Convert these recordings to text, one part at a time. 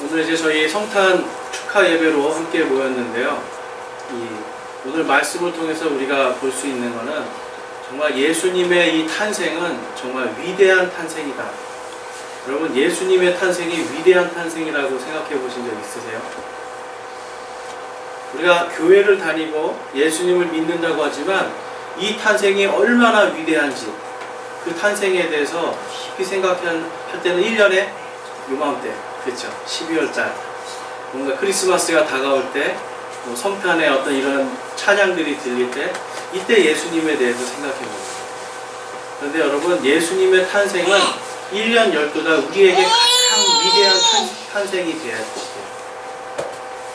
오늘 이제 저희 성탄 축하 예배로 함께 모였는데요. 오늘 말씀을 통해서 우리가 볼 수 있는 것은 정말 예수님의 이 탄생은 정말 위대한 탄생이다. 여러분, 예수님의 탄생이 위대한 탄생이라고 생각해 보신 적 있으세요? 우리가 교회를 다니고 예수님을 믿는다고 하지만 이 탄생이 얼마나 위대한지 그 탄생에 대해서 깊이 생각할 때는 1년에 요맘때, 그렇죠? 12월달 뭔가 크리스마스가 다가올 때, 성탄의 어떤 이런 찬양들이 들릴 때, 이때 예수님에 대해서 생각해 봅니다. 그런데 여러분, 예수님의 탄생은 1년 12달 우리에게 가장 위대한 탄생이 되어야 돼요.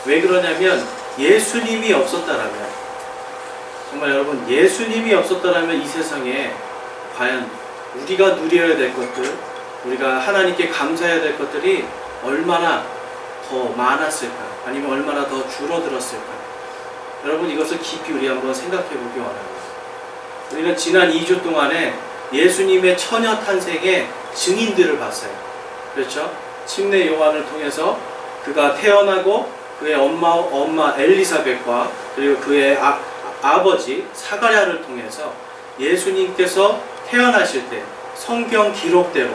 왜 그러냐면 예수님이 없었다라면, 정말 여러분, 예수님이 없었다라면 이 세상에 과연 우리가 누려야 될 것들, 우리가 하나님께 감사해야 될 것들이 얼마나 더 많았을까, 아니면 얼마나 더 줄어들었을까. 여러분, 이것을 깊이 우리 한번 생각해 보기 원합니다. 우리는 지난 2주 동안에 예수님의 처녀 탄생의 증인들을 봤어요. 그렇죠? 침례 요한을 통해서 그가 태어나고 그의 엄마 엘리사벳과 그리고 그의 아버지 사가랴를 통해서 예수님께서 태어나실 때 성경 기록대로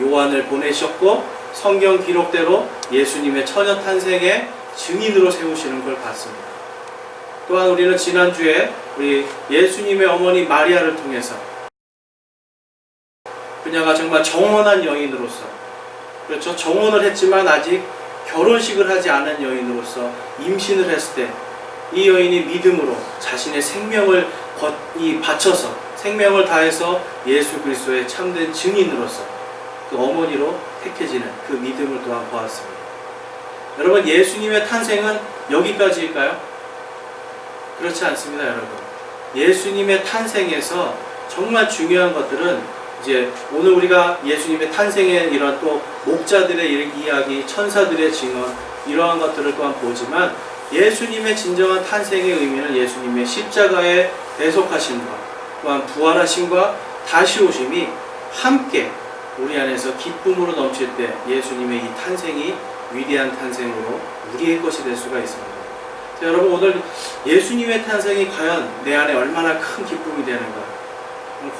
요한을 보내셨고, 성경 기록대로 예수님의 처녀 탄생의 증인으로 세우시는 걸 봤습니다. 또한 우리는 지난주에 우리 예수님의 어머니 마리아를 통해서 그녀가 정말 정혼한 여인으로서, 그렇죠? 정혼을 했지만 아직 결혼식을 하지 않은 여인으로서 임신을 했을 때 이 여인이 믿음으로 자신의 생명을 바쳐서 생명을 다해서 예수 그리스도의 참된 증인으로서 그 어머니로 택해지는 그 믿음을 또한 보았습니다. 여러분, 예수님의 탄생은 여기까지일까요? 그렇지 않습니다, 여러분. 예수님의 탄생에서 정말 중요한 것들은 이제 오늘 우리가 예수님의 탄생의 이런 또 목자들의 이야기, 천사들의 증언, 이러한 것들을 또한 보지만 예수님의 진정한 탄생의 의미는 예수님의 십자가의 대속하심과 또한 부활하심과 다시 오심이 함께 우리 안에서 기쁨으로 넘칠 때 예수님의 이 탄생이 위대한 탄생으로 우리의 것이 될 수가 있습니다. 자, 여러분, 오늘 예수님의 탄생이 과연 내 안에 얼마나 큰 기쁨이 되는가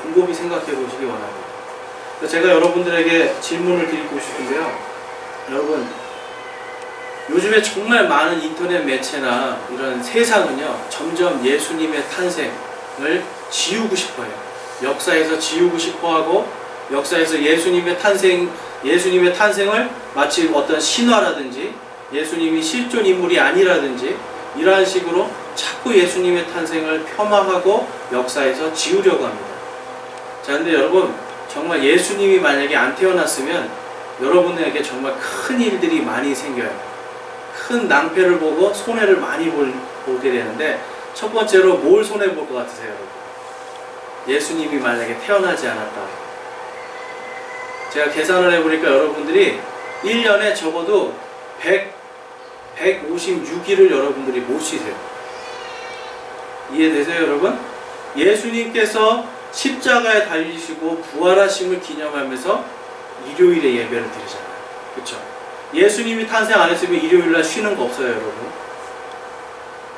곰곰이 생각해 보시기 원합니다. 제가 여러분들에게 질문을 드리고 싶은데요. 여러분, 요즘에 정말 많은 인터넷 매체나 이런 세상은요, 점점 예수님의 탄생을 지우고 싶어요. 역사에서 지우고 싶어하고, 역사에서 예수님의 탄생을 마치 어떤 신화라든지 예수님이 실존 인물이 아니라든지 이러한 식으로 자꾸 예수님의 탄생을 폄하하고 역사에서 지우려고 합니다. 자, 근데 여러분, 정말 예수님이 만약에 안 태어났으면 여러분에게 정말 큰 일들이 많이 생겨요. 큰 낭패를 보고 손해를 많이 보게 되는데, 첫 번째로 뭘 손해볼 것 같으세요, 여러분? 예수님이 만약에 태어나지 않았다. 제가 계산을 해보니까 여러분들이 1년에 적어도 156일을 여러분들이 못 쉬세요. 이해되세요, 여러분? 예수님께서 십자가에 달리시고 부활하심을 기념하면서 일요일에 예배를 드리잖아요. 그렇죠? 예수님이 탄생 안 했으면 일요일날 쉬는 거 없어요, 여러분.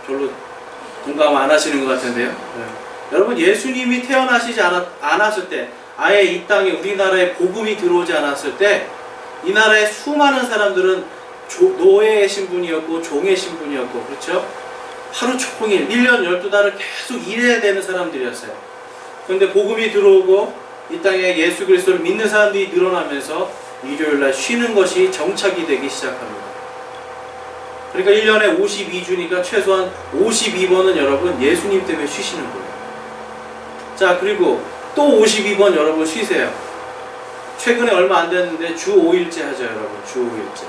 별로 공감 안 하시는 것 같은데요. 네. 여러분, 예수님이 태어나시지 않았을 때, 아예 이 땅에 우리나라에 복음이 들어오지 않았을 때, 이 나라의 수많은 사람들은 노예의 신분이었고 종의 신분이었고, 그렇죠? 하루 종일 1년 12달을 계속 일해야 되는 사람들이었어요. 그런데 복음이 들어오고 이 땅에 예수 그리스도를 믿는 사람들이 늘어나면서 일요일날 쉬는 것이 정착이 되기 시작합니다. 그러니까 1년에 52주니까 최소한 52번은 여러분 예수님 때문에 쉬시는 거예요. 자, 그리고 또 52번 여러분 쉬세요. 최근에 얼마 안 됐는데 주 5일째 하죠, 여러분. 주 5일째.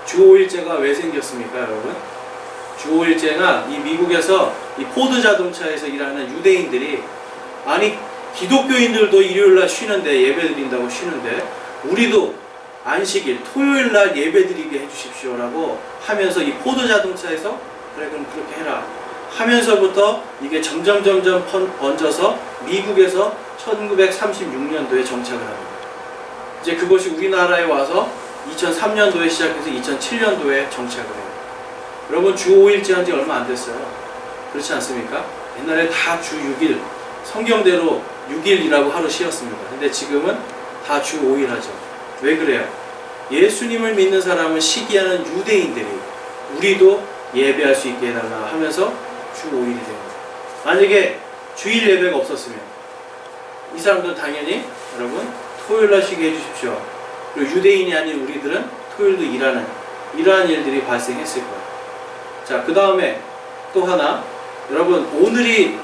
주 5일째가 왜 생겼습니까, 여러분? 주 5일째가 이 미국에서 이 포드 자동차에서 일하는 유대인들이, 아니 기독교인들도 일요일날 쉬는데, 예배드린다고 쉬는데 우리도 안식일 토요일날 예배드리게 해주십시오라고 하면서 이 포드 자동차에서 그래 그럼 그렇게 해라 하면서부터 이게 점점 번져서 미국에서 1936년도에 정착을 합니다. 이제 그것이 우리나라에 와서 2003년도에 시작해서 2007년도에 정착을 해요. 여러분 주 5일째 한 지 얼마 안 됐어요. 그렇지 않습니까? 옛날에 다 주 6일, 성경대로 6일이라고 하루 쉬었습니다. 근데 지금은 다 주 5일 하죠. 왜 그래요? 예수님을 믿는 사람을 시기하는 유대인들이 우리도 예배할 수 있게 해달라 하면서 주 5일이 됩니다. 만약에 주일 예배가 없었으면 이 사람들은 당연히 여러분 토요일날 쉬게 해주십시오. 그리고 유대인이 아닌 우리들은 토요일도 일하는 이러한 일들이 발생했을 거예요. 자, 그 다음에 또 하나, 여러분 오늘이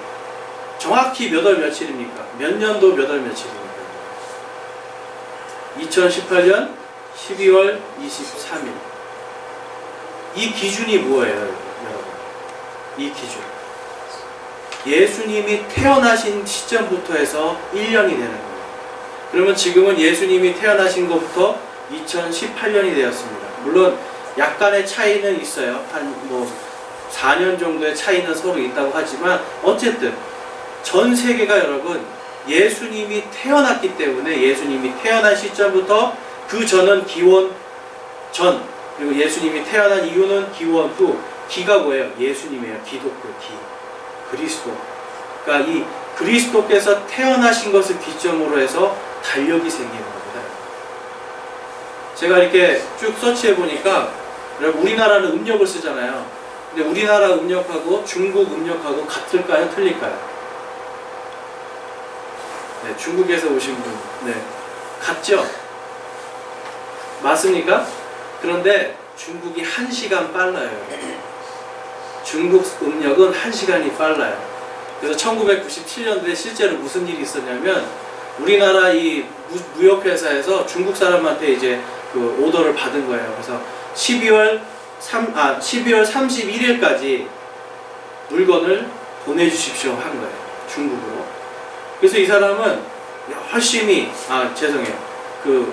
정확히 몇 월 며칠입니까? 몇 년도 몇 월 며칠입니까? 2018년 12월 23일. 이 기준이 뭐예요, 여러분? 이 기준. 예수님이 태어나신 시점부터 해서 1년이 되는 거예요. 그러면 지금은 예수님이 태어나신 것부터 2018년이 되었습니다. 물론 약간의 차이는 있어요. 한 4년 정도의 차이는 서로 있다고 하지만 어쨌든 전 세계가 여러분 예수님이 태어났기 때문에 예수님이 태어난 시점부터 그 전은 기원 전, 그리고 예수님이 태어난 이유는 기원 후. 기가 뭐예요? 예수님이에요. 기독교 기. 그리스도. 그러니까 이 그리스도께서 태어나신 것을 기점으로 해서 달력이 생기는 겁니다. 제가 이렇게 쭉 서치해 보니까 우리나라는 음력을 쓰잖아요. 근데 우리나라 음력하고 중국 음력하고 같을까요? 틀릴까요? 네, 중국에서 오신 분. 네. 같죠? 맞습니까? 그런데 중국이 1시간 빨라요. 중국 음력은 1시간이 빨라요. 그래서 1997년도에 실제로 무슨 일이 있었냐면 우리나라 이 무역회사에서 중국 사람한테 이제 그 오더를 받은 거예요. 그래서 12월 31일까지 물건을 보내주십시오 한 거예요. 중국으로. 그래서 이 사람은 열심히 그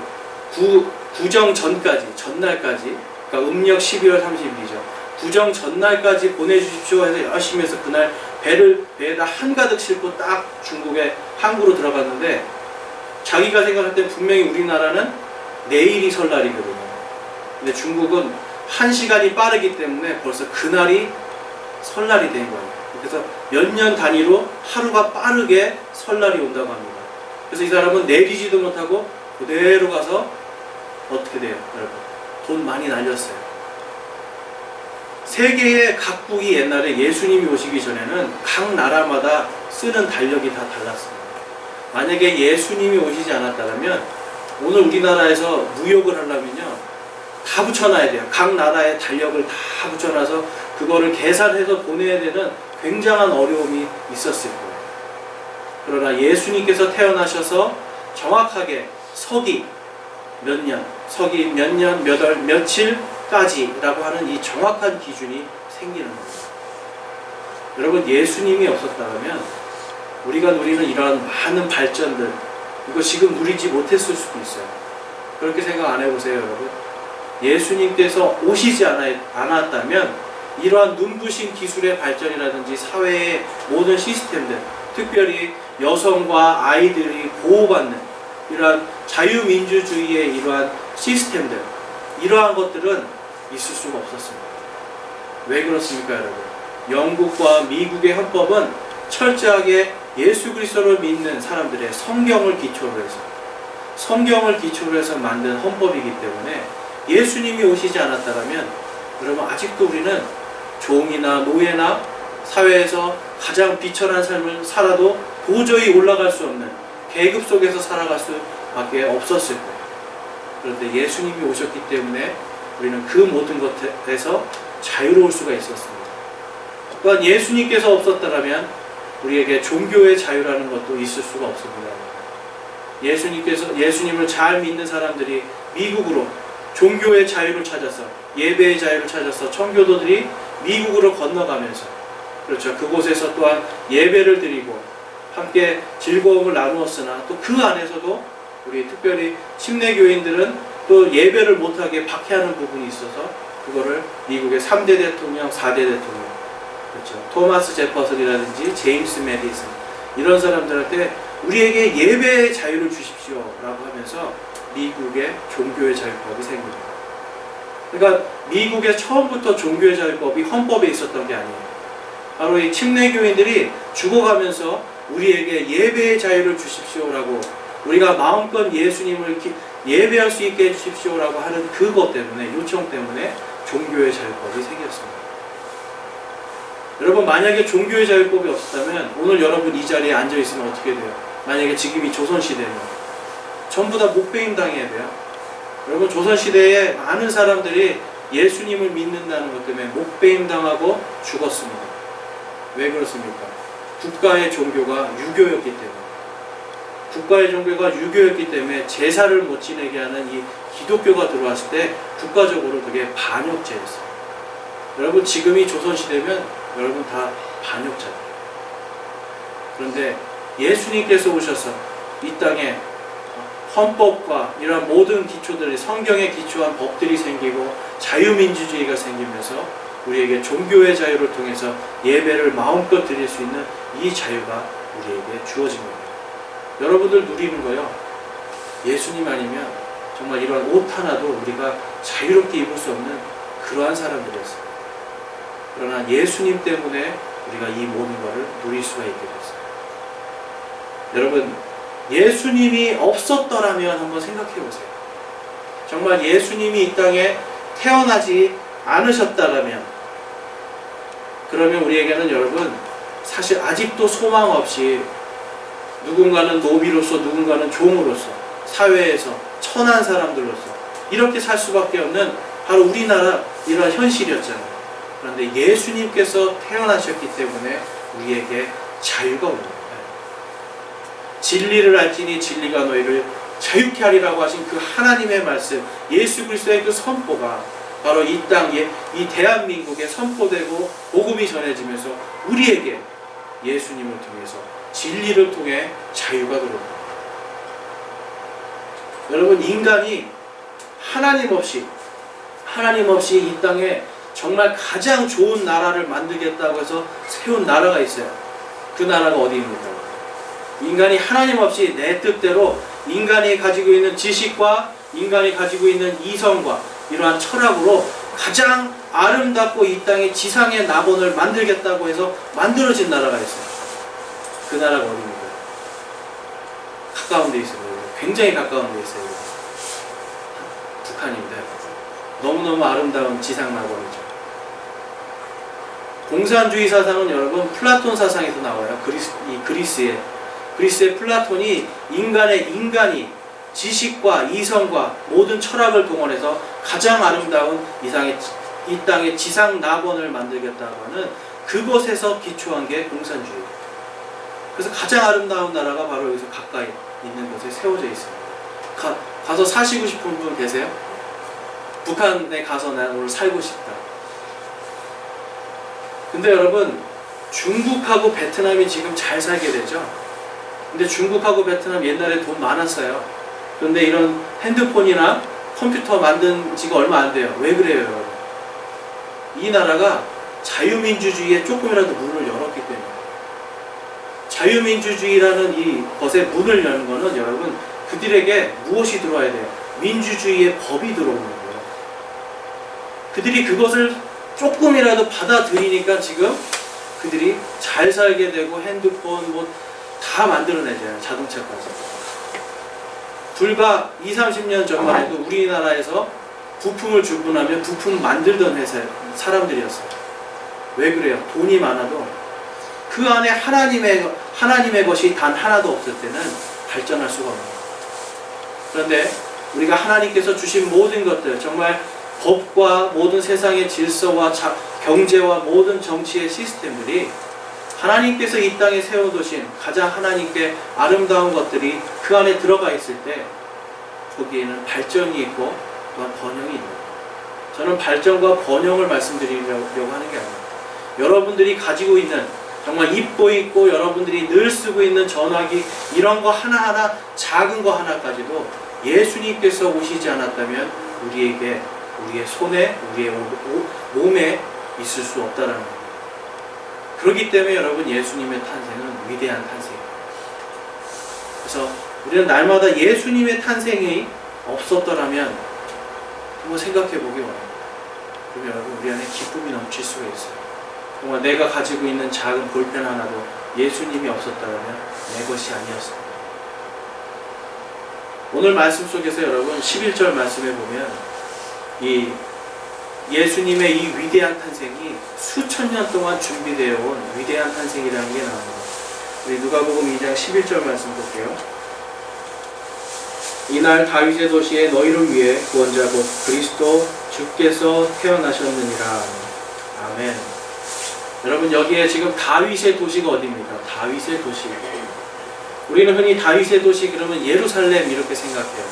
구정 전까지, 전날까지, 그러니까 음력 12월 30일이죠. 구정 전날까지 보내주십시오 해서 열심히 해서 그날 배에다 한가득 싣고 딱 중국의 항구로 들어갔는데 자기가 생각할 때 분명히 우리나라는 내일이 설날이거든요. 근데 중국은 1시간이 빠르기 때문에 벌써 그날이 설날이 된 거예요. 그래서 몇 년 단위로 하루가 빠르게 설날이 온다고 합니다. 그래서 이 사람은 내리지도 못하고 그대로 가서 어떻게 돼요, 여러분? 돈 많이 날렸어요. 세계의 각국이 옛날에 예수님이 오시기 전에는 각 나라마다 쓰는 달력이 다 달랐습니다. 만약에 예수님이 오시지 않았다면 오늘 우리나라에서 무역을 하려면요 다 붙여놔야 돼요. 각 나라의 달력을 다 붙여놔서 그거를 계산해서 보내야 되는 굉장한 어려움이 있었을 거예요. 그러나 예수님께서 태어나셔서 정확하게 서기 몇 년, 몇 월, 며칠까지라고 하는 이 정확한 기준이 생기는 겁니다. 여러분, 예수님이 없었다면 우리가 누리는 이러한 많은 발전들, 이거 지금 누리지 못했을 수도 있어요. 그렇게 생각 안 해보세요, 여러분. 예수님께서 오시지 않았다면 이러한 눈부신 기술의 발전이라든지 사회의 모든 시스템들, 특별히 여성과 아이들이 보호받는 이러한 자유민주주의의 이러한 시스템들, 이러한 것들은 있을 수가 없었습니다. 왜 그렇습니까, 여러분? 영국과 미국의 헌법은 철저하게 예수 그리스도를 믿는 사람들의 성경을 기초로 해서 만든 헌법이기 때문에 예수님이 오시지 않았다면 여러분 아직도 우리는 종이나 노예나 사회에서 가장 비천한 삶을 살아도 도저히 올라갈 수 없는 계급 속에서 살아갈 수밖에 없었을 거예요. 그런데 예수님이 오셨기 때문에 우리는 그 모든 것에서 자유로울 수가 있었습니다. 또한 예수님께서 없었다면 우리에게 종교의 자유라는 것도 있을 수가 없습니다. 예수님을 잘 믿는 사람들이 미국으로 종교의 자유를 찾아서, 예배의 자유를 찾아서 청교도들이 미국으로 건너가면서, 그렇죠, 그곳에서 또한 예배를 드리고 함께 즐거움을 나누었으나 또 그 안에서도 우리 특별히 침례교인들은 또 예배를 못하게 박해하는 부분이 있어서 그거를 미국의 3대 대통령, 4대 대통령, 그렇죠, 토마스 제퍼슨이라든지 제임스 메디슨, 이런 사람들한테 우리에게 예배의 자유를 주십시오 라고 하면서 미국의 종교의 자유법이 생깁니다. 그러니까 미국의 처음부터 종교의 자유법이 헌법에 있었던 게 아니에요. 바로 이 침례교인들이 죽어가면서 우리에게 예배의 자유를 주십시오라고, 우리가 마음껏 예수님을 예배할 수 있게 해주십시오라고 하는 그것 때문에, 요청 때문에 종교의 자유법이 생겼습니다. 여러분, 만약에 종교의 자유법이 없었다면 오늘 여러분 이 자리에 앉아있으면 어떻게 돼요? 만약에 지금이 조선시대면 전부 다 목배임 당해야 돼요. 여러분, 조선시대에 많은 사람들이 예수님을 믿는다는 것 때문에 목배임 당하고 죽었습니다. 왜 그렇습니까? 국가의 종교가 유교였기 때문에. 국가의 종교가 유교였기 때문에 제사를 못 지내게 하는 이 기독교가 들어왔을 때 국가적으로 그게 반역죄였어요. 여러분, 지금이 조선시대면 여러분 다 반역자예요. 그런데 예수님께서 오셔서 이 땅에 헌법과 이러한 모든 기초들이, 성경에 기초한 법들이 생기고 자유민주주의가 생기면서 우리에게 종교의 자유를 통해서 예배를 마음껏 드릴 수 있는 이 자유가 우리에게 주어진 겁니다. 여러분들 누리는 거요, 예수님 아니면 정말 이런 옷 하나도 우리가 자유롭게 입을 수 없는 그러한 사람들이었어요. 그러나 예수님 때문에 우리가 이 모든 것을 누릴 수가 있게 됐어요. 여러분, 예수님이 없었더라면 한번 생각해 보세요. 정말 예수님이 이 땅에 태어나지 않으셨다라면, 그러면 우리에게는 여러분 사실 아직도 소망 없이 누군가는 노비로서, 누군가는 종으로서, 사회에서 천한 사람들로서 이렇게 살 수밖에 없는 바로 우리나라 이러한 현실이었잖아요. 그런데 예수님께서 태어나셨기 때문에 우리에게 자유가 옵니다. 진리를 알지니 진리가 너희를 자유케 하리라고 하신 그 하나님의 말씀, 예수 그리스도의 그 선포가 바로 이 땅에, 이 대한민국에 선포되고 복음이 전해지면서 우리에게 예수님을 통해서, 진리를 통해 자유가 들어옵니다. 여러분, 인간이 하나님 없이 이 땅에 정말 가장 좋은 나라를 만들겠다고 해서 세운 나라가 있어요. 그 나라가 어디입니까? 인간이 하나님 없이 내 뜻대로 인간이 가지고 있는 지식과 인간이 가지고 있는 이성과 이러한 철학으로 가장 아름답고 이 땅에 지상의 낙원을 만들겠다고 해서 만들어진 나라가 있어요. 그 나라가 어디입니까? 가까운 데 있어요. 굉장히 가까운 데 있어요. 북한입니다. 너무너무 아름다운 지상 낙원이죠. 공산주의 사상은 여러분 플라톤 사상에서 나와요. 그리스의 플라톤이 인간이 지식과 이성과 모든 철학을 동원해서 가장 아름다운 이 땅의 지상 낙원을 만들겠다고 하는 그것에서 기초한 게 공산주의. 그래서 가장 아름다운 나라가 바로 여기서 가까이 있는 곳에 세워져 있습니다. 가서 사시고 싶은 분 계세요? 북한에 가서 난 오늘 살고 싶다. 근데 여러분, 중국하고 베트남이 지금 잘 살게 되죠? 근데 중국하고 베트남 옛날에 돈 많았어요. 그런데 이런 핸드폰이나 컴퓨터 만든 지가 얼마 안 돼요. 왜 그래요, 여러분? 이 나라가 자유민주주의에 조금이라도 문을 열었기 때문에. 자유민주주의라는 이 것에 문을 여는 거는 여러분, 그들에게 무엇이 들어와야 돼요? 민주주의의 법이 들어오는 거예요. 그들이 그것을 조금이라도 받아들이니까 지금 그들이 잘 살게 되고 핸드폰 뭐 다 만들어내잖아요. 자동차까지. 불과 20-30년 전만 해도 우리나라에서 부품을 주문하면 부품 만들던 회사 사람들이었어요. 왜 그래요? 돈이 많아도 그 안에 하나님의 것이 단 하나도 없을 때는 발전할 수가 없는 거예요. 그런데 우리가 하나님께서 주신 모든 것들, 정말 법과 모든 세상의 질서와 경제와 모든 정치의 시스템들이 하나님께서 이 땅에 세워두신 가장 하나님께 아름다운 것들이 그 안에 들어가 있을 때 거기에는 발전이 있고 또한 번영이 있는 거예요. 저는 발전과 번영을 말씀드리려고 하는 게 아니에요. 여러분들이 가지고 있는 정말 입고 있고 여러분들이 늘 쓰고 있는 전화기 이런 거 하나하나, 작은 거 하나까지도 예수님께서 오시지 않았다면 우리에게, 우리의 손에, 우리의 몸에 있을 수 없다라는 거예요. 그렇기 때문에 여러분, 예수님의 탄생은 위대한 탄생이에요. 그래서 우리는 날마다 예수님의 탄생이 없었더라면 한번 생각해 보기 원합니다. 그러면 여러분 우리 안에 기쁨이 넘칠 수가 있어요. 정말 내가 가지고 있는 작은 볼펜 하나도 예수님이 없었더라면 내 것이 아니었습니다. 오늘 말씀 속에서 여러분 11절 말씀에 보면 이 예수님의 이 위대한 탄생이 수천 년 동안 준비되어 온 위대한 탄생이라는 게 나옵니다. 우리 누가복음 2장 11절 말씀 볼게요. 이날 다윗의 도시에 너희를 위해 구원자 곧 그리스도 주께서 태어나셨느니라. 아멘. 여러분 여기에 지금 다윗의 도시가 어디입니까? 다윗의 도시. 우리는 흔히 다윗의 도시 그러면 예루살렘 이렇게 생각해요.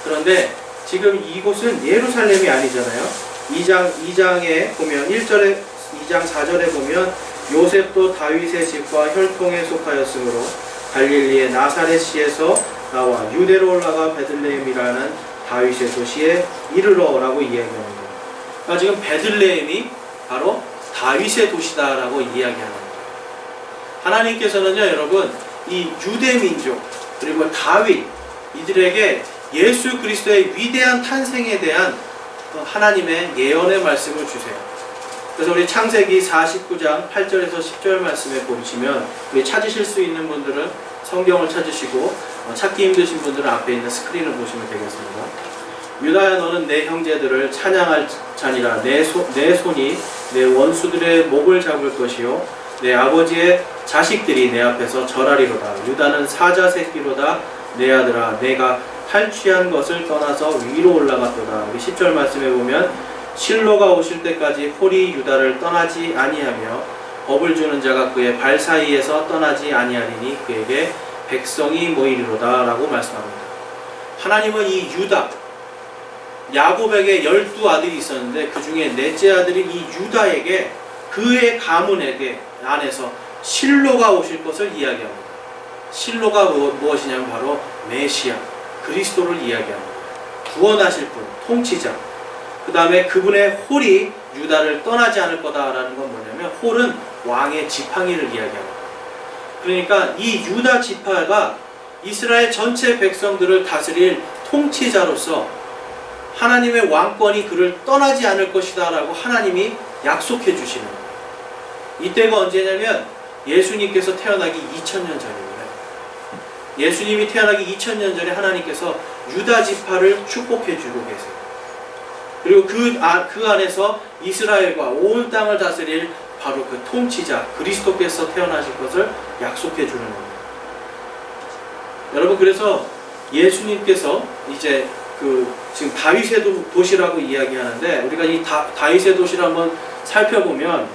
그런데 지금 이곳은 예루살렘이 아니잖아요. 2장에 보면 2장 4절에 보면 요셉도 다윗의 집과 혈통에 속하였으므로 갈릴리의 나사렛시에서 나와 유대로 올라가 베들레헴이라는 다윗의 도시에 이르러라고 이야기합니다. 그러니까 지금 베들레헴이 바로 다윗의 도시다라고 이야기하는 거예요. 하나님께서는요 여러분 이 유대 민족 그리고 다윗 이들에게 예수 그리스도의 위대한 탄생에 대한 하나님의 예언의 말씀을 주세요. 그래서 우리 창세기 49장 8절에서 10절 말씀에 보시면 우리 찾으실 수 있는 분들은 성경을 찾으시고 찾기 힘드신 분들은 앞에 있는 스크린을 보시면 되겠습니다. 유다야 너는 내 형제들을 찬양할 자니라. 내 손이 내 원수들의 목을 잡을 것이요 내 아버지의 자식들이 내 앞에서 절하리로다. 유다는 사자 새끼로다. 내 아들아 내가 탈취한 것을 떠나서 위로 올라갔도다. 우리 10절 말씀에 보면 실로가 오실 때까지 홀이 유다를 떠나지 아니하며 법을 주는 자가 그의 발 사이에서 떠나지 아니하리니 그에게 백성이 모이리로다 라고 말씀합니다. 하나님은 이 유다 야곱에게 12아들이 있었는데 그 중에 넷째 아들인 이 유다에게 그의 가문에게 안에서 실로가 오실 것을 이야기합니다. 실로가 무엇이냐면 바로 메시아 그리스도를 이야기합니다. 구원하실 분, 통치자. 그 다음에 그분의 홀이 유다를 떠나지 않을 거다라는 건 뭐냐면 홀은 왕의 지팡이를 이야기합니다. 그러니까 이 유다 지파가 이스라엘 전체 백성들을 다스릴 통치자로서 하나님의 왕권이 그를 떠나지 않을 것이다 라고 하나님이 약속해 주시는 거예요. 이때가 언제냐면 예수님께서 태어나기 2000년 전입니다. 예수님이 태어나기 2000년 전에 하나님께서 유다 지파를 축복해 주고 계세요. 그리고 그 안에서 이스라엘과 온 땅을 다스릴 바로 그 통치자 그리스도께서 태어나실 것을 약속해 주는 겁니다. 여러분 그래서 예수님께서 이제 지금 다윗의 도시라고 이야기하는데 우리가 이 다윗의 도시를 한번 살펴보면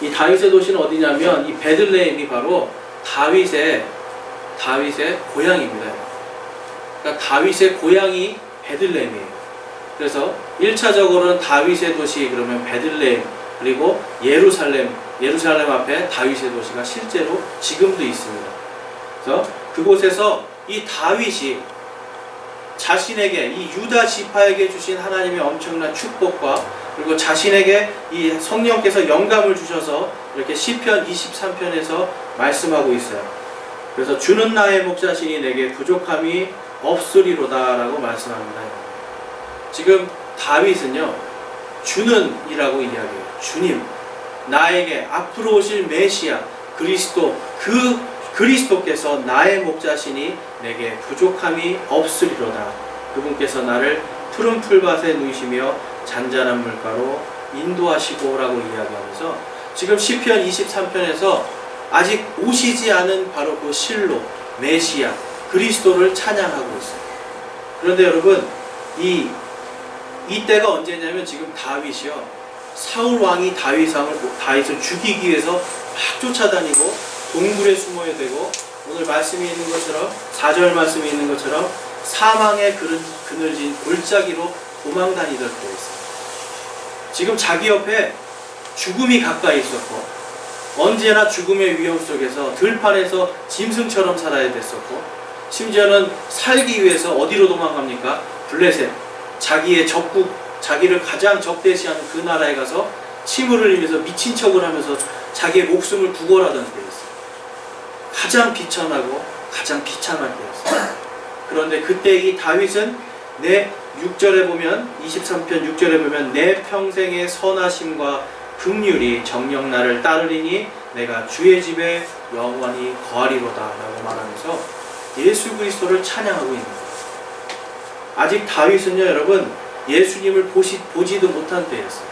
이 다윗의 도시는 어디냐면 이 베들레헴이 바로 다윗의 고향입니다. 그러니까 다윗의 고향이 베들레헴이에요. 그래서 1차적으로는 다윗의 도시 그러면 베들레헴 그리고 예루살렘 앞에 다윗의 도시가 실제로 지금도 있습니다. 그래서 그곳에서 이 다윗이 자신에게 이 유다 지파에게 주신 하나님의 엄청난 축복과 그리고 자신에게 이 성령께서 영감을 주셔서 이렇게 시편 23편에서 말씀하고 있어요. 그래서 주는 나의 목자시니 내게 부족함이 없으리로다 라고 말씀합니다. 지금 다윗은요 주는 이라고 이야기해요. 주님 나에게 앞으로 오실 메시아 그리스도 그 그리스도께서 나의 목자시니 내게 부족함이 없으리로다. 그분께서 나를 푸른 풀밭에 누이시며 잔잔한 물가로 인도하시고 라고 이야기하면서 지금 시편 23편에서 아직 오시지 않은 바로 그 실로 메시아 그리스도를 찬양하고 있어요. 그런데 여러분 이때가 언제냐면 지금 다윗이요 사울 왕이 다윗을 죽이기 위해서 막 쫓아다니고 동굴에 숨어야 되고 오늘 말씀이 있는 것처럼 4절 말씀이 있는 것처럼 사망의 그늘진 골짜기로 도망다니던 때였어요. 지금 자기 옆에 죽음이 가까이 있었고 언제나 죽음의 위험 속에서 들판에서 짐승처럼 살아야 됐었고 심지어는 살기 위해서 어디로 도망갑니까? 블레셋 자기의 적국 자기를 가장 적대시하는 그 나라에 가서 침을 흘리면서 미친 척을 하면서 자기의 목숨을 구걸하던 때였어요. 가장 비천하고 가장 비참할 때였어요. 그런데 그때 이 다윗은 내 6절에 보면 23편 6절에 보면 내 평생의 선하심과 긍휼이 정녕 나를 따르리니 내가 주의 집에 영원히 거하리로다 라고 말하면서 예수 그리스도를 찬양하고 있는 거예요. 아직 다윗은요 여러분 예수님을 보지도 못한 때였어요.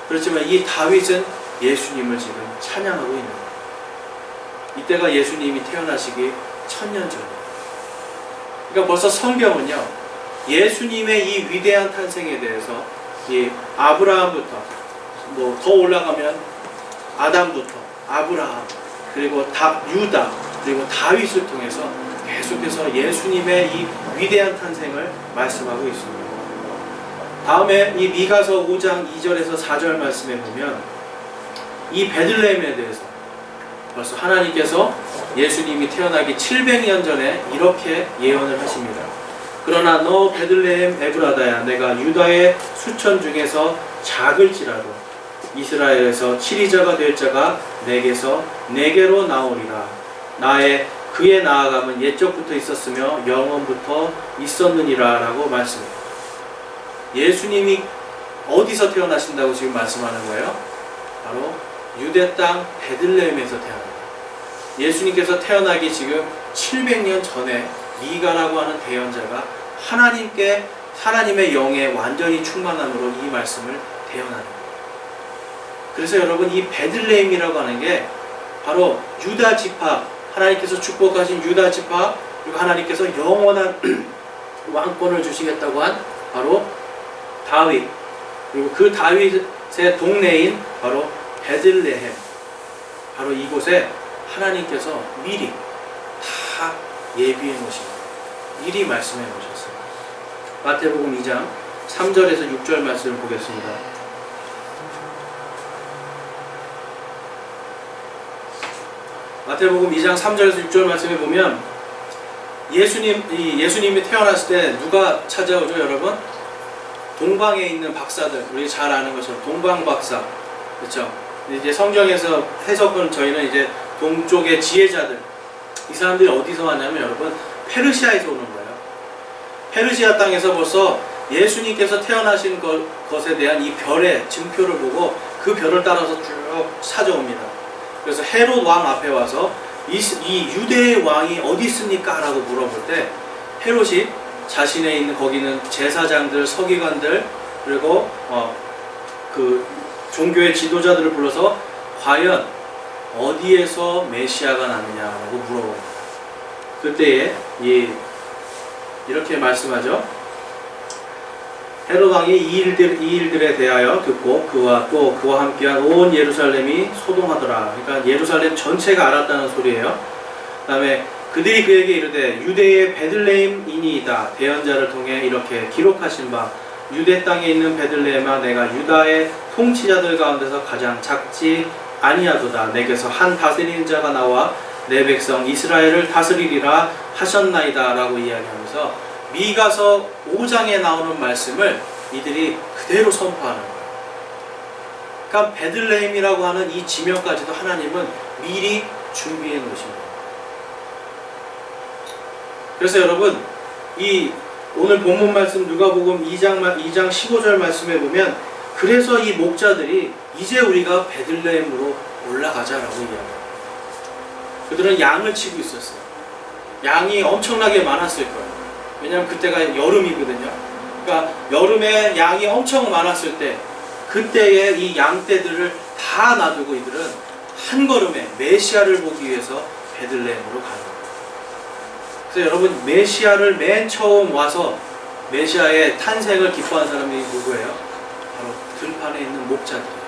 그렇지만 이 다윗은 예수님을 지금 찬양하고 있는 거예요. 이때가 예수님이 태어나시기 1000년 전이에요. 그러니까 벌써 성경은요 예수님의 이 위대한 탄생에 대해서 이 아브라함부터 뭐 더 올라가면 아담부터 아브라함 그리고 유다 그리고 다윗을 통해서 계속해서 예수님의 이 위대한 탄생을 말씀하고 있습니다. 다음에 이 미가서 5장 2절에서 4절 말씀에 보면 이 베들레헴에 대해서 벌써 하나님께서 예수님이 태어나기 700년 전에 이렇게 예언을 하십니다. 그러나 너 베들레헴 에브라다야 내가 유다의 수천 중에서 작을지라도 이스라엘에서 치리자가 될 자가 내게로 나오리라. 그의 나아감은 옛적부터 있었으며 영원부터 있었느니라 라고 말씀해요. 예수님이 어디서 태어나신다고 지금 말씀하는 거예요? 바로 유대 땅 베들레헴에서 태어납니다. 예수님께서 태어나기 지금 700년 전에 미가라고 하는 대언자가 하나님의 영에 완전히 충만함으로 이 말씀을 대언하는 거예요. 그래서 여러분 이 베들레헴이라고 하는 게 바로 유다 지파 하나님께서 축복하신 유다 지파 그리고 하나님께서 영원한 왕권을 주시겠다고 한 바로 다윗 그리고 그 다윗의 동네인 바로 베들레헴 바로 이곳에 하나님께서 미리 다 예비해 놓으십니다. 미리 말씀해 놓으셨어요. 마태복음 2장 3절에서 6절 말씀을 보겠습니다. 마태복음 2장 3절에서 6절 말씀에 보면 예수님이 태어났을 때 누가 찾아오죠 여러분? 동방에 있는 박사들 우리 잘 아는 것처럼 동방박사 그렇죠? 이제 성경에서 해석은 저희는 이제 동쪽의 지혜자들 이 사람들이 어디서 왔냐면 여러분 페르시아에서 오는 거예요. 페르시아 땅에서 벌써 예수님께서 태어나신 것에 대한 이 별의 증표를 보고 그 별을 따라서 쭉 찾아옵니다. 그래서 헤롯 왕 앞에 와서 이 유대의 왕이 어디 있습니까? 라고 물어볼 때 헤롯이 자신의 있는 거기는 제사장들, 서기관들 그리고 그 종교의 지도자들을 불러서 과연 어디에서 메시아가 나느냐라고 물어봅니다. 그때에 이렇게 말씀하죠. 헤롯 왕이 이 일들에 대하여 듣고 그와 함께한 온 예루살렘이 소동하더라. 그러니까 예루살렘 전체가 알았다는 소리예요. 그 다음에 그들이 그에게 이르되 유대의 베들레헴이니이다. 대언자를 통해 이렇게 기록하신 바 유대 땅에 있는 베들레헴아 내가 유다의 통치자들 가운데서 가장 작지 아니하도다. 내게서 한 다스리는 자가 나와 내 백성 이스라엘을 다스리리라 하셨나이다 라고 이야기하면서 미가서 5장에 나오는 말씀을 이들이 그대로 선포하는 거예요. 그러니까 베들레헴이라고 하는 이 지명까지도 하나님은 미리 준비해 놓으신 거예요. 그래서 여러분 오늘 본문 말씀 누가복음 2장 15절 말씀에 보면 그래서 이 목자들이 이제 우리가 베들레헴으로 올라가자라고 이야기해요. 그들은 양을 치고 있었어요. 양이 엄청나게 많았을 거예요. 왜냐하면 그때가 여름이거든요. 그러니까 여름에 양이 엄청 많았을 때 그때의 이 양떼들을 다 놔두고 이들은 한 걸음에 메시아를 보기 위해서 베들레헴으로 가는 거예요. 그래서 여러분 메시아를 맨 처음 와서 메시아의 탄생을 기뻐한 사람이 누구예요? 바로 들판에 있는 목자들이에요.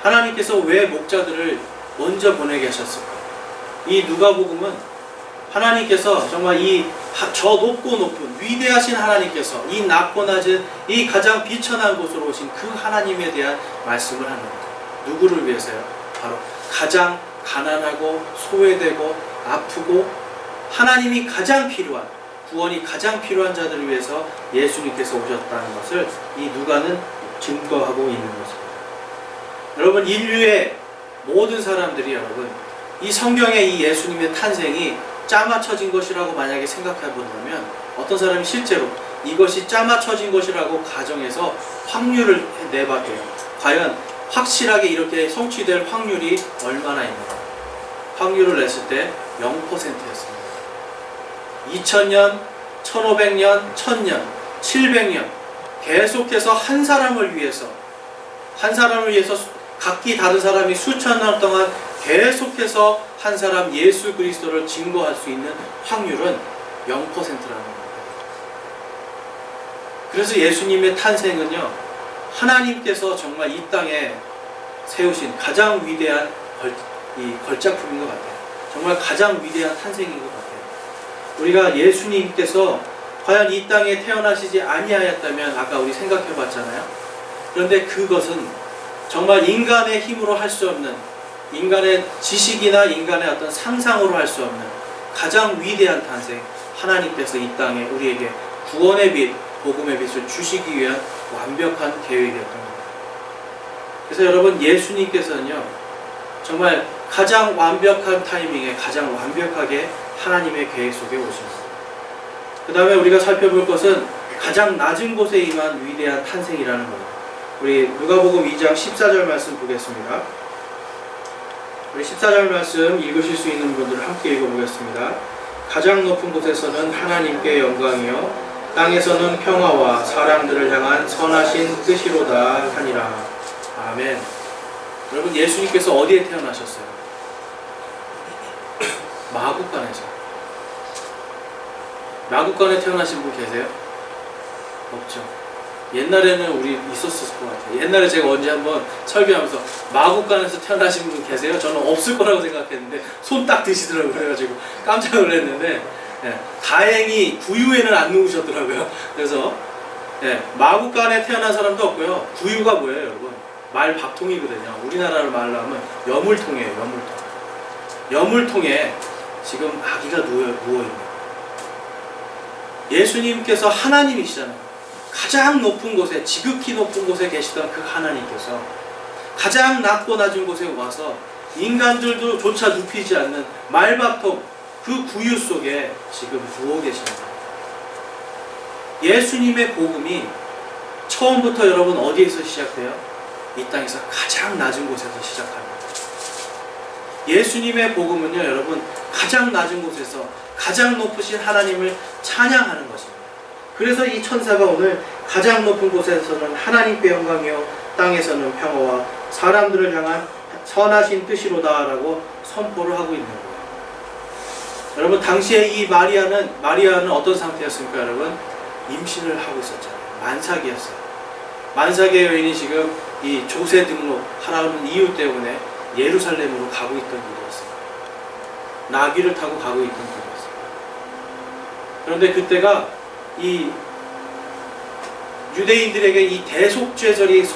하나님께서 왜 목자들을 먼저 보내게 하셨을까? 이 누가복음은 하나님께서 정말 저 높고 높은 위대하신 하나님께서 이 낮고 낮은 이 가장 비천한 곳으로 오신 그 하나님에 대한 말씀을 하는 거예요. 누구를 위해서요? 바로 가장 가난하고 소외되고 아프고 하나님이 가장 필요한 구원이 가장 필요한 자들을 위해서 예수님께서 오셨다는 것을 이 누가는 증거하고 있는 것입니다. 여러분 인류의 모든 사람들이 여러분 이 성경의 이 예수님의 탄생이 짜맞춰진 것이라고 만약에 생각해 본다면, 어떤 사람이 실제로 이것이 짜맞춰진 것이라고 가정해서 확률을 내봤대요. 과연 확실하게 이렇게 성취될 확률이 얼마나 있는가? 확률을 냈을 때 0%였습니다. 2000년, 1500년, 1000년, 700년 계속해서 한 사람을 위해서 각기 다른 사람이 수천 년 동안 계속해서 한 사람 예수 그리스도를 증거할 수 있는 확률은 0%라는 겁니다. 그래서 예수님의 탄생은요, 하나님께서 정말 이 땅에 세우신 가장 위대한 걸작품인 것 같아요. 정말 가장 위대한 탄생인 것 같아요. 우리가 예수님께서 과연 이 땅에 태어나시지 아니하였다면, 아까 우리 생각해 봤잖아요. 그런데 그것은 정말 인간의 힘으로 할 수 없는, 인간의 지식이나 인간의 어떤 상상으로 할 수 없는 가장 위대한 탄생, 하나님께서 이 땅에 우리에게 구원의 빛, 복음의 빛을 주시기 위한 완벽한 계획이었던 겁니다. 그래서 여러분, 예수님께서는요, 정말 가장 완벽한 타이밍에 가장 완벽하게 하나님의 계획 속에 오십니다. 그 다음에 우리가 살펴볼 것은 가장 낮은 곳에 임한 위대한 탄생이라는 겁니다. 우리 누가복음 2장 14절 말씀 보겠습니다. 우리 14절 말씀 읽으실 수 있는 분들 함께 읽어보겠습니다. 가장 높은 곳에서는 하나님께 영광이요 땅에서는 평화와 사람들을 향한 선하신 뜻이로다 하니라. 아멘. 여러분, 예수님께서 어디에 태어나셨어요? 마구간에서. 마구간에 태어나신 분 계세요? 없죠. 옛날에는 우리 있었을 것 같아요. 옛날에 제가 언제 한번 설교하면서 마구간에서 태어나신 분 계세요? 저는 없을 거라고 생각했는데 손 딱 드시더라고요. 그래가지고 깜짝 놀랐는데, 다행히 구유에는 안 누우셨더라고요. 그래서 마구간에 태어난 사람도 없고요. 구유가 뭐예요, 여러분? 말 밥통이거든요. 우리나라로 말로 하면 여물통이에요. 여물통. 여물통에 지금 아기가 누워있는. 예수님께서 하나님이시잖아요. 가장 높은 곳에, 지극히 높은 곳에 계시던 그 하나님께서 가장 낮고 낮은 곳에 와서 인간들도 조차 눕히지 않는 말밥통, 그 구유 속에 지금 누워 계십니다. 예수님의 복음이 처음부터 여러분 어디에서 시작돼요? 이 땅에서 가장 낮은 곳에서 시작합니다. 예수님의 복음은요, 여러분, 가장 낮은 곳에서 가장 높으신 하나님을 찬양하는 것입니다. 그래서 이 천사가 오늘 가장 높은 곳에서는 하나님께 영광이요 땅에서는 평화와 사람들을 향한 선하신 뜻이로다 라고 선포를 하고 있는 거예요. 여러분, 당시에 이 마리아는 어떤 상태였습니까? 여러분, 임신을 하고 있었잖아요. 만삭이었어요. 만삭의 여인이 지금 이 조세 등록 하라는 이유 때문에 예루살렘으로 가고 있던 길이었어요. 나귀를 타고 가고 있던 길이었어요. 그런데 그때가 이 유대인들에게 이 대속죄절이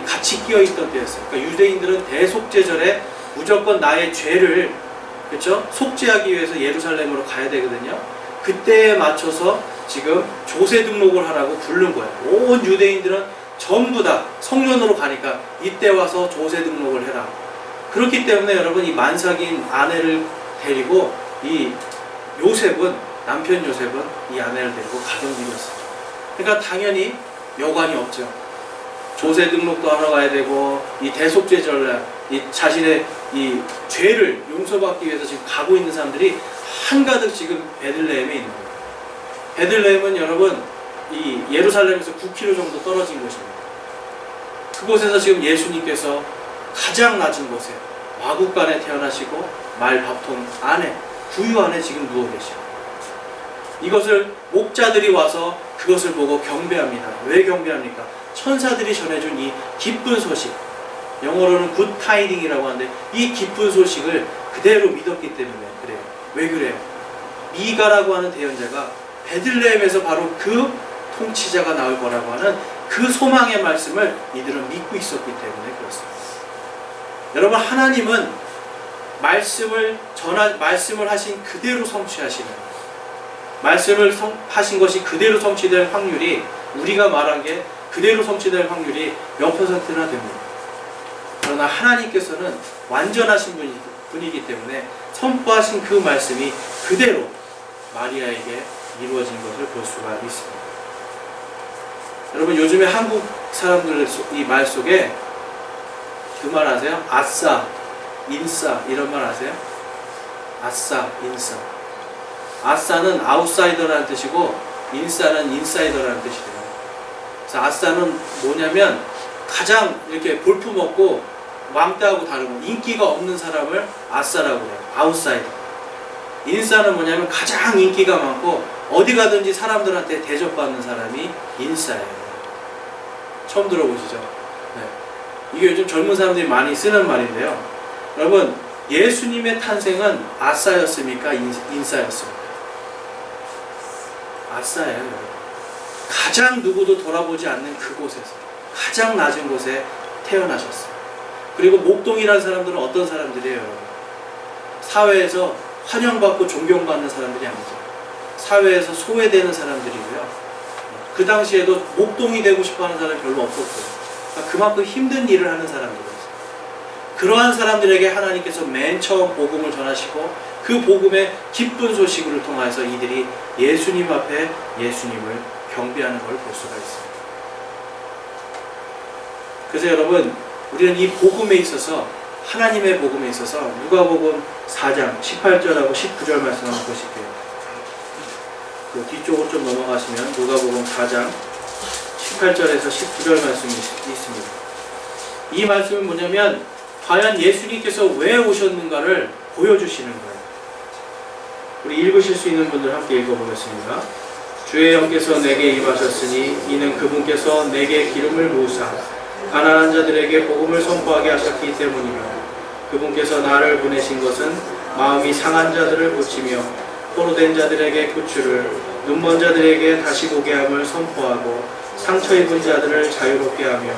같이 끼어 있던 때였어요. 그러니까 유대인들은 대속죄절에 무조건 나의 죄를, 그렇죠? 속죄하기 위해서 예루살렘으로 가야 되거든요. 그때에 맞춰서 지금 조세 등록을 하라고 부른 거예요. 온 유대인들은 전부 다 성년으로 가니까 이때 와서 조세 등록을 해라. 그렇기 때문에 여러분, 이 만삭인 아내를 데리고 이 남편 요셉은 이 아내를 데리고 가던 길이었어요. 그러니까 당연히 여관이 없죠. 조세 등록도 하러 가야 되고, 이 대속죄절날 이 자신의 이 죄를 용서받기 위해서 지금 가고 있는 사람들이 한가득 지금 베들레헴에 있는 거예요. 베들레헴은 여러분, 이 예루살렘에서 9km 정도 떨어진 곳입니다. 그곳에서 지금 예수님께서 가장 낮은 곳에 마구간에 태어나시고 말밥통 안에, 구유 안에 지금 누워 계시고, 이것을 목자들이 와서 그것을 보고 경배합니다. 왜 경배합니까? 천사들이 전해준 이 기쁜 소식, 영어로는 굿 타이딩이라고 하는데, 이 기쁜 소식을 그대로 믿었기 때문에 그래요. 왜 그래요? 미가라고 하는 대언자가 베들레헴에서 바로 그 통치자가 나올 거라고 하는 그 소망의 말씀을 이들은 믿고 있었기 때문에 그렇습니다. 여러분, 하나님은 말씀을 하신 그대로 성취하시는, 말씀을 하신 것이 그대로 성취될 확률이, 우리가 말한 게 그대로 성취될 확률이 몇 %나 됩니다. 그러나 하나님께서는 완전하신 분이기 때문에 선포하신 그 말씀이 그대로 마리아에게 이루어진 것을 볼 수가 있습니다. 여러분, 요즘에 한국 사람들 이 말 속에 그 말 아세요? 아싸, 인싸 이런 말 아세요? 아싸, 인싸. 아싸는 아웃사이더라는 뜻이고 인싸는 인사이더라는 뜻이래요. 그래서 아싸는 뭐냐면 가장 이렇게 볼품없고 왕따하고 다르고 인기가 없는 사람을 아싸라고 해요. 아웃사이더. 인싸는 뭐냐면 가장 인기가 많고 어디 가든지 사람들한테 대접받는 사람이 인싸예요. 처음 들어보시죠? 네. 이게 요즘 젊은 사람들이 많이 쓰는 말인데요. 여러분, 예수님의 탄생은 아싸였습니까? 인싸였습니까? 아싸예요. 가장 누구도 돌아보지 않는 그곳에서 가장 낮은 곳에 태어나셨어요. 그리고 목동이라는 사람들은 어떤 사람들이에요? 여러분? 사회에서 환영받고 존경받는 사람들이 아니죠. 사회에서 소외되는 사람들이고요. 그 당시에도 목동이 되고 싶어하는 사람이 별로 없었고요. 그러니까 그만큼 힘든 일을 하는 사람들이었어요. 그러한 사람들에게 하나님께서 맨 처음 복음을 전하시고 그 복음의 기쁜 소식을 통해서 이들이 예수님 앞에 예수님을 경배하는 걸 볼 수가 있습니다. 그래서 여러분, 우리는 이 복음에 있어서, 하나님의 복음에 있어서 누가복음 4장 18절하고 19절 말씀 한번 보실게요. 그 뒤쪽으로 좀 넘어가시면 누가복음 4장 18절에서 19절 말씀이 있습니다. 이 말씀은 뭐냐면 과연 예수님께서 왜 오셨는가를 보여주시는 거예요. 우리 읽으실 수 있는 분들 함께 읽어보겠습니다. 주의 영께서 내게 임하셨으니 이는 그분께서 내게 기름을 부으사 가난한 자들에게 복음을 선포하게 하셨기 때문이며 그분께서 나를 보내신 것은 마음이 상한 자들을 고치며 포로된 자들에게 구출을, 눈먼 자들에게 다시 보게 함을 선포하고 상처 입은 자들을 자유롭게 하며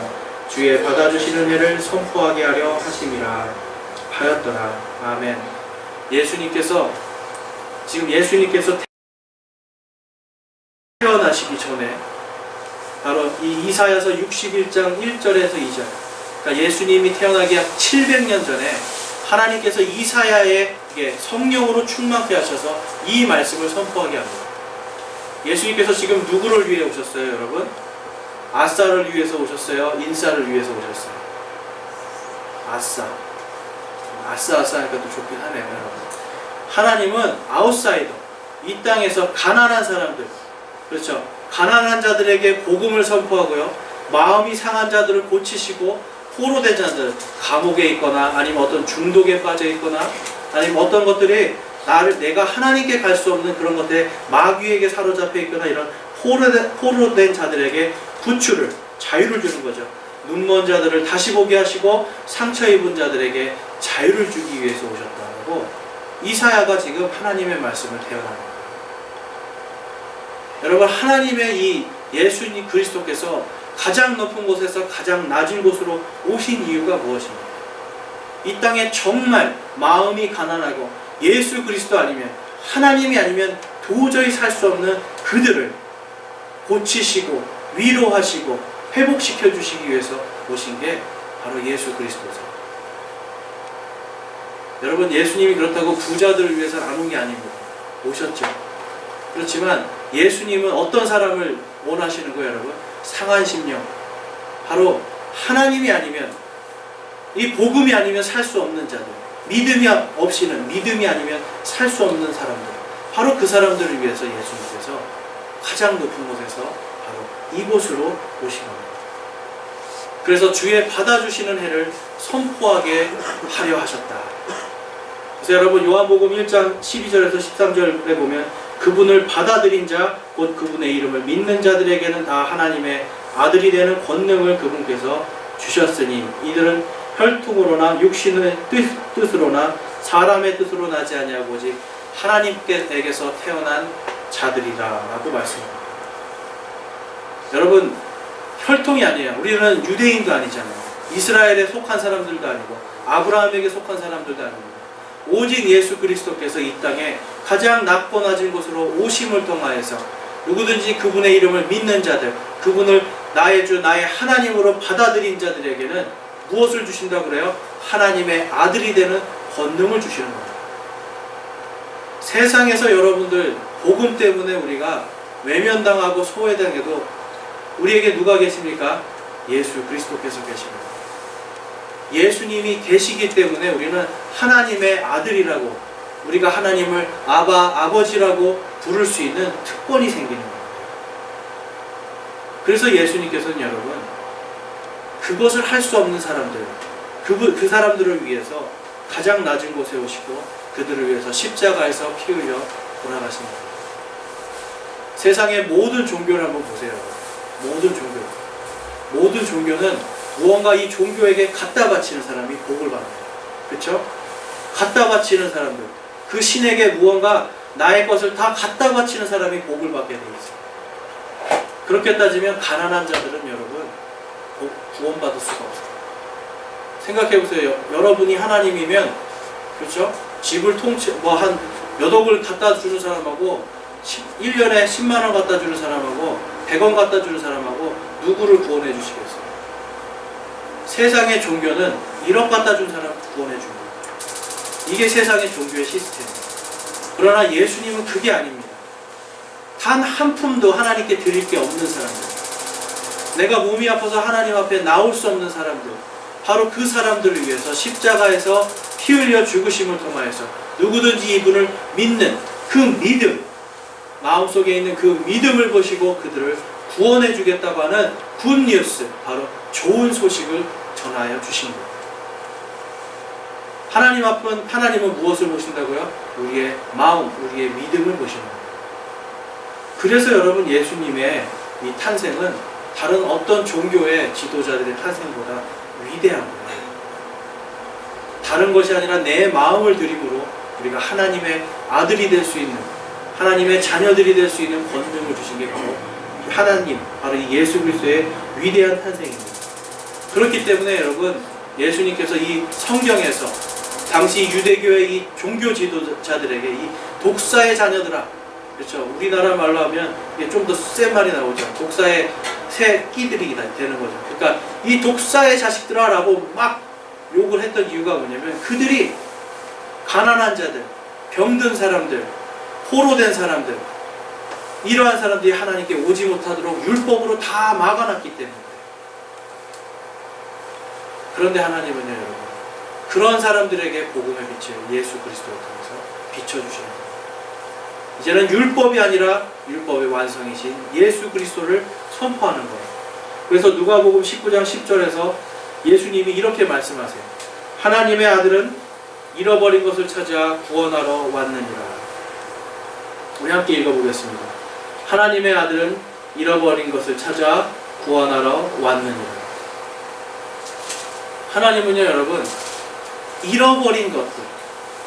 주의 받아주시는 해를 선포하게 하려 하심이라 하였더라. 아멘. 예수님께서 태어나시기 전에 바로 이 이사야서 61장 1절에서 2절, 그러니까 예수님이 태어나기 약 700년 전에 하나님께서 이사야에게 성령으로 충만케 하셔서 이 말씀을 선포하게 합니다. 예수님께서 지금 누구를 위해 오셨어요, 여러분? 아싸를 위해서 오셨어요? 인싸를 위해서 오셨어요? 아싸. 아싸 하니까 또 좋긴 하네요, 여러분. 하나님은 아웃사이더, 이 땅에서 가난한 사람들, 그렇죠? 가난한 자들에게 복음을 선포하고요, 마음이 상한 자들을 고치시고 포로된 자들, 감옥에 있거나 아니면 어떤 중독에 빠져 있거나 아니면 어떤 것들이 내가 하나님께 갈 수 없는 그런 것들에 마귀에게 사로잡혀 있거나 이런 포로된 자들에게 구출을, 자유를 주는 거죠. 눈먼 자들을 다시 보게 하시고 상처 입은 자들에게 자유를 주기 위해서 오셨다고 이사야가 지금 하나님의 말씀을 대언합니다. 여러분, 하나님의 이 예수님 그리스도께서 가장 높은 곳에서 가장 낮은 곳으로 오신 이유가 무엇입니까? 이 땅에 정말 마음이 가난하고 예수 그리스도 아니면, 하나님이 아니면 도저히 살 수 없는 그들을 고치시고 위로하시고 회복시켜 주시기 위해서 오신 게 바로 예수 그리스도죠. 여러분, 예수님이 그렇다고 부자들을 위해서 안 온 게 아닙니다. 오셨죠. 그렇지만 예수님은 어떤 사람을 원하시는 거예요, 여러분? 상한 심령. 바로 하나님이 아니면, 이 복음이 아니면 살 수 없는 자들, 믿음이 아니면 살 수 없는 사람들, 바로 그 사람들을 위해서 예수님께서 가장 높은 곳에서 바로 이곳으로 오신 겁니다. 그래서 주의 받아주시는 해를 선포하게 하려 하셨다. 그래서 여러분, 요한복음 1장 12절에서 13절에 보면 그분을 받아들인 자, 곧 그분의 이름을 믿는 자들에게는 다 하나님의 아들이 되는 권능을 그분께서 주셨으니 이들은 혈통으로나 육신의 뜻으로나 사람의 뜻으로 나지 아니하고 오직 하나님께서 태어난 자들이다 라고 말씀합니다. 여러분, 혈통이 아니에요. 우리는 유대인도 아니잖아요. 이스라엘에 속한 사람들도 아니고 아브라함에게 속한 사람들도 아닙니다. 오직 예수 그리스도께서 이 땅에 가장 낮고 낮은 곳으로 오심을 통하여서 누구든지 그분의 이름을 믿는 자들, 그분을 나의 주 나의 하나님으로 받아들인 자들에게는 무엇을 주신다고 그래요? 하나님의 아들이 되는 권능을 주시는 겁니다. 세상에서 여러분들 복음 때문에 우리가 외면당하고 소외당해도 우리에게 누가 계십니까? 예수 그리스도께서 계십니다. 예수님이 계시기 때문에 우리는 하나님의 아들이라고, 우리가 하나님을 아버지라고 부를 수 있는 특권이 생기는 겁니다. 그래서 예수님께서는 여러분, 그것을 할 수 없는 사람들, 그 사람들을 위해서 가장 낮은 곳에 오시고 그들을 위해서 십자가에서 피 흘려 돌아가십니다. 세상의 모든 종교를 한번 보세요. 모든 종교는 무언가 이 종교에게 갖다 바치는 사람이 복을 받아요. 그렇죠? 갖다 바치는 사람들, 그 신에게 무언가 나의 것을 다 갖다 바치는 사람이 복을 받게 되어 있어요. 그렇게 따지면 가난한 자들은 여러분 구원받을 수가 없어요. 생각해 보세요. 여러분이 하나님이면, 그렇죠? 집을 한 몇 억을 갖다 주는 사람하고 1년에 10만 원 갖다 주는 사람하고 100원 갖다 주는 사람하고 누구를 구원해 주시겠어요? 세상의 종교는 1억 갖다 준 사람 구원해 줍니다. 이게 세상의 종교의 시스템이에요. 그러나 예수님은 그게 아닙니다. 단 한 푼도 하나님께 드릴 게 없는 사람들, 내가 몸이 아파서 하나님 앞에 나올 수 없는 사람들, 바로 그 사람들을 위해서 십자가에서 피 흘려 죽으심을 통하여서 누구든지 이분을 믿는 그 믿음, 마음속에 있는 그 믿음을 보시고 그들을 구원해 주겠다고 하는 굿뉴스, 바로 좋은 소식을 전하여 주신 것. 하나님은 무엇을 보신다고요? 우리의 마음, 우리의 믿음을 보시는 거예요. 그래서 여러분, 예수님의 이 탄생은 다른 어떤 종교의 지도자들의 탄생보다 위대한 거예요. 다른 것이 아니라 내 마음을 드림으로 우리가 하나님의 아들이 될 수 있는, 하나님의 자녀들이 될 수 있는 권능을 주신 게 바로 하나님, 바로 이 예수 그리스도의 위대한 탄생입니다. 그렇기 때문에 여러분, 예수님께서 이 성경에서 당시 유대교의 이 종교 지도자들에게 이 독사의 자녀들아, 그렇죠? 우리나라 말로 하면 이게 좀 더 센 말이 나오죠. 독사의 새끼들이 되는 거죠. 그러니까 이 독사의 자식들아 라고 막 욕을 했던 이유가 뭐냐면, 그들이 가난한 자들, 병든 사람들, 포로된 사람들, 이러한 사람들이 하나님께 오지 못하도록 율법으로 다 막아놨기 때문에. 그런데 하나님은요, 여러분, 그런 사람들에게 복음의 빛을 예수 그리스도를 통해서 비춰주시는 거예요. 이제는 율법이 아니라 율법의 완성이신 예수 그리스도를 선포하는 거예요. 그래서 누가복음 19장 10절에서 예수님이 이렇게 말씀하세요. 하나님의 아들은 잃어버린 것을 찾아 구원하러 왔느니라. 우리 함께 읽어보겠습니다. 하나님의 아들은 잃어버린 것을 찾아 구원하러 왔느니라. 하나님은요, 여러분, 잃어버린 것들,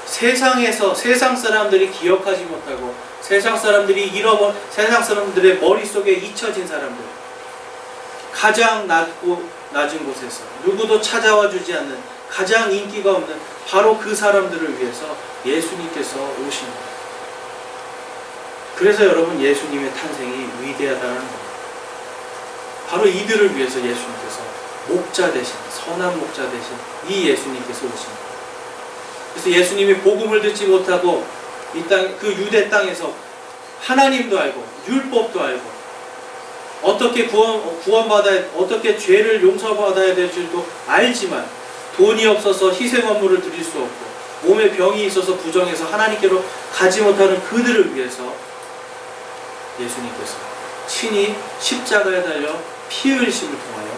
세상 사람들이 기억하지 못하고 세상 사람들의 머릿속에 잊혀진 사람들, 가장 낮은 곳에서 누구도 찾아와 주지 않는, 가장 인기가 없는 바로 그 사람들을 위해서 예수님께서 오신 거예요. 그래서 여러분, 예수님의 탄생이 위대하다는 겁니다. 바로 이들을 위해서 예수님께서 목자 대신, 선한 목자 대신 이 예수님께서 오신 거예요. 그래서 예수님이 복음을 듣지 못하고 이 땅, 그 유대 땅에서 하나님도 알고 율법도 알고 어떻게 구원받아야, 어떻게 죄를 용서받아야 될 줄도 알지만 돈이 없어서 희생원물을 드릴 수 없고 몸에 병이 있어서 부정해서 하나님께로 가지 못하는 그들을 위해서 예수님께서 친히 십자가에 달려 피 흘리심을 통하여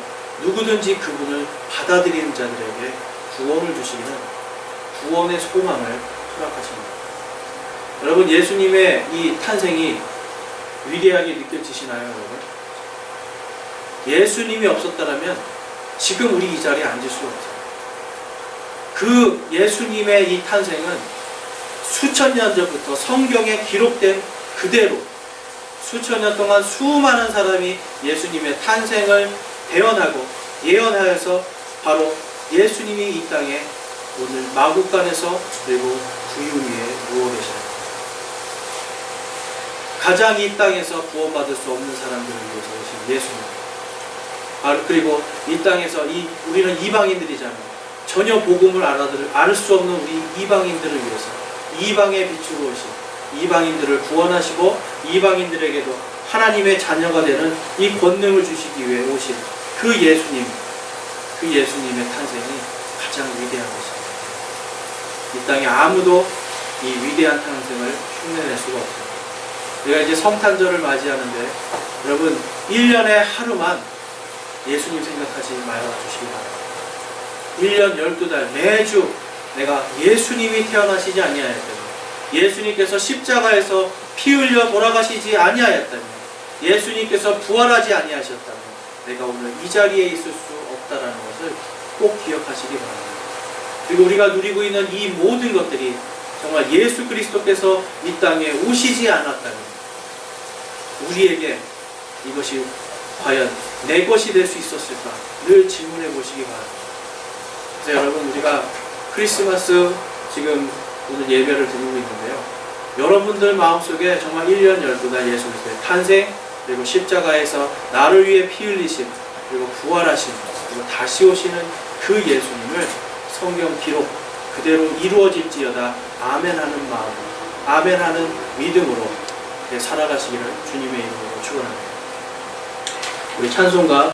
누구든지 그분을 받아들이는 자들에게 구원을 주시기는 구원의 소망을 허락하십니다. 여러분, 예수님의 이 탄생이 위대하게 느껴지시나요, 여러분? 예수님이 없었다면 지금 우리 이 자리에 앉을 수 없어요. 그 예수님의 이 탄생은 수천 년 전부터 성경에 기록된 그대로 수천 년 동안 수많은 사람이 예수님의 탄생을 대언하고 예언하여서 바로 예수님이 이 땅에 오늘 마국간에서 그리고 구유 위에 누워 계십니다. 가장 이 땅에서 구원받을 수 없는 사람들을 위해서 오신 예수님. 그리고 이 땅에서 우리는 이방인들이잖아요. 전혀 복음을 알 수 없는 우리 이방인들을 위해서 이방의 빛으로 오신 이방인들을 구원하시고 이방인들에게도 하나님의 자녀가 되는 이 권능을 주시기 위해 오신 그 예수님, 그 예수님의 탄생이 가장 위대한 것입니다. 이 땅에 아무도 이 위대한 탄생을 흉내낼 수가 없습니다. 우리가 이제 성탄절을 맞이하는데 여러분 1년에 하루만 예수님 생각하지 말아 주시기 바랍니다. 1년 12달 매주 내가 예수님이 태어나시지 아니하였다면, 예수님께서 십자가에서 피 흘려 돌아가시지 아니하였다면, 예수님께서 부활하지 아니하셨다면 내가 오늘 이 자리에 있을 수 없다라는 것을 꼭 기억하시기 바랍니다. 그리고 우리가 누리고 있는 이 모든 것들이 정말 예수 그리스도께서 이 땅에 오시지 않았다면 우리에게 이것이 과연 내 것이 될 수 있었을까 늘 질문해 보시기 바랍니다. 그래서 여러분, 우리가 크리스마스 지금 오늘 예배를 드리고 있는데요, 여러분들 마음속에 정말 1년 12달 예수 그리스도의 탄생, 그리고 십자가에서 나를 위해 피 흘리심, 그리고 부활하심, 그리고 다시 오시는 그 예수님을 성경 기록 그대로 이루어질지어다 아멘하는 마음으로, 아멘하는 믿음으로 살아가시기를 주님의 이름으로 축원합니다. 우리 찬송가